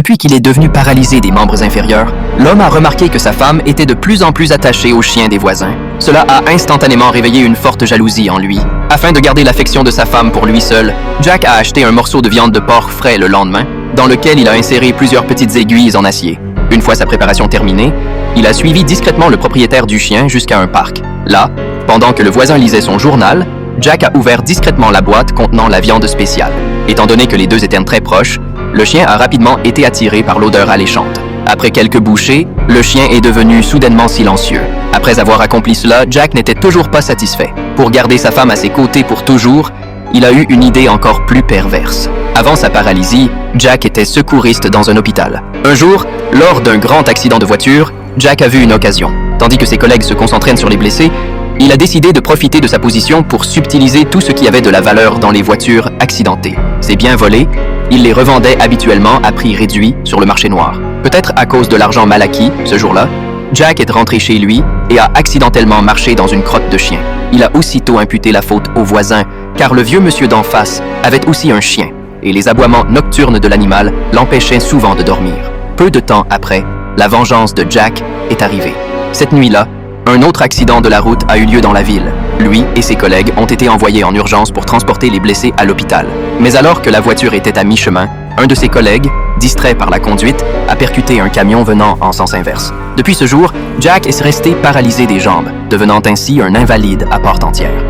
Depuis qu'il est devenu paralysé des membres inférieurs, l'homme a remarqué que sa femme était de plus en plus attachée aux chiens des voisins. Cela a instantanément réveillé une forte jalousie en lui. Afin de garder l'affection de sa femme pour lui seul, Jack a acheté un morceau de viande de porc frais le lendemain, dans lequel il a inséré plusieurs petites aiguilles en acier. Une fois sa préparation terminée, il a suivi discrètement le propriétaire du chien jusqu'à un parc. Là, pendant que le voisin lisait son journal, Jack a ouvert discrètement la boîte contenant la viande spéciale. Étant donné que les deux étaient très proches, le chien a rapidement été attiré par l'odeur alléchante. Après quelques bouchées, le chien est devenu soudainement silencieux. Après avoir accompli cela, Jack n'était toujours pas satisfait. Pour garder sa femme à ses côtés pour toujours, il a eu une idée encore plus perverse. Avant sa paralysie, Jack était secouriste dans un hôpital. Un jour, lors d'un grand accident de voiture, Jack a vu une occasion. Tandis que ses collègues se concentraient sur les blessés, il a décidé de profiter de sa position pour subtiliser tout ce qui avait de la valeur dans les voitures accidentées. Ses biens volés, il les revendait habituellement à prix réduit sur le marché noir. Peut-être à cause de l'argent mal acquis, ce jour-là, Jack est rentré chez lui et a accidentellement marché dans une crotte de chien. Il a aussitôt imputé la faute au voisin, car le vieux monsieur d'en face avait aussi un chien, et les aboiements nocturnes de l'animal l'empêchaient souvent de dormir. Peu de temps après, la vengeance de Jack est arrivée. Cette nuit-là, un autre accident de la route a eu lieu dans la ville. Lui et ses collègues ont été envoyés en urgence pour transporter les blessés à l'hôpital. Mais alors que la voiture était à mi-chemin, un de ses collègues, distrait par la conduite, a percuté un camion venant en sens inverse. Depuis ce jour, Jack est resté paralysé des jambes, devenant ainsi un invalide à part entière.